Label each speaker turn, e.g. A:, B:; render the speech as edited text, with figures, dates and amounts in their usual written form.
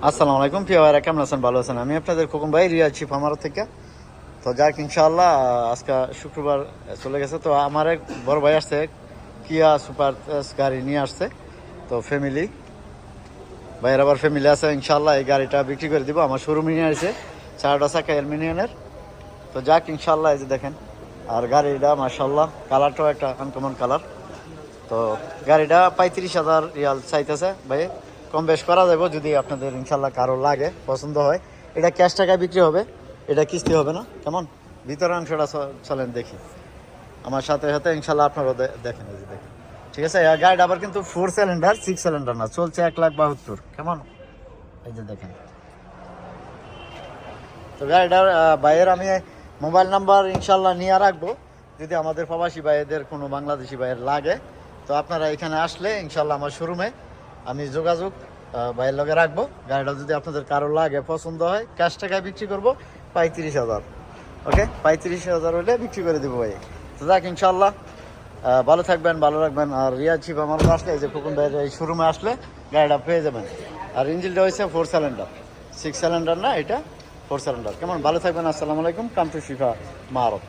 A: আসসালামু আলাইকুম প্রিয় ভাইরা, কেমন আছেন? ভালো আছেন? আমি আপনাদের খোকন ভাই, রিয়াজ শিপ আমার থেকে। তো যাক ইনশাআল্লাহ, আজকে শুক্রবার চলে গেছে। তো আমার এক বড় ভাই আসছে, কিয়া সুপার গাড়ি নিয়ে আসছে। তো ফ্যামিলি ভাইয়ের আবার ফ্যামিলি আছে, ইনশাআল্লাহ এই গাড়িটা বিক্রি করে দিব। আমার শোরুমে নিয়ে আসছে 4টা চাকা অ্যালুমিনিয়ামের। তো যাক ইনশাআল্লাহ, এই যে দেখেন। আর গাড়িটা মাশাআল্লাহ কালারটাও একটা আনকমন কালার। তো গাড়িটা 35,000 রিয়াল চাইতেছে ভাই। কম বেশ করা যাবে যদি আপনাদের ইনশাল্লাহ কারো লাগে, পছন্দ হয়। এটা ক্যাশ টাকায় বিক্রি হবে, এটা কিস্তি হবে না। কেমন ভিতরের অংশটা চলেন দেখি আমার সাথে সাথে, ইনশাল্লাহ আপনারাও দেখেন। এই যে দেখেন, ঠিক আছে। গাড়িটা আবার কিন্তু 4 সিলিন্ডার, 6 সিলিন্ডার না, চলছে 1,72,000। কেমন, এই যে দেখেন। তো গাড়িটার ভাইয়ের আমি মোবাইল নাম্বার ইনশাল্লাহ নিয়ে রাখবো, যদি আমাদের প্রবাসী ভাইয়েদের কোনো বাংলাদেশি ভাইয়ের লাগে। তো আপনারা এখানে আসলে ইনশাল্লাহ আমার শোরুমে আমি যোগাযোগ ভাইয়ের লগে রাখবো। গাড়িটা যদি আপনাদের কারো লাগে, পছন্দ হয়, ক্যাশ টাকায় বিক্রি করবো 35,000। ওকে, 35,000 হলে বিক্রি করে দেবো ভাই। তো যাক ইনশাল্লাহ, ভালো থাকবেন, ভালো রাখবেন। আর রিয়াজ শিপ আমার আসলে, এই যে ফুকুন ভাইয়ের এই শোরুমে আসলে গাড়িটা পেয়ে যাবেন। আর ইঞ্জিনটা হয়েছে 4 সিলিন্ডার, 6 সিলিন্ডার না, এটা 4 সিলিন্ডার। কেমন, ভালো থাকবেন। আসসালামু আলাইকুম। কাম টু শিফা মারব।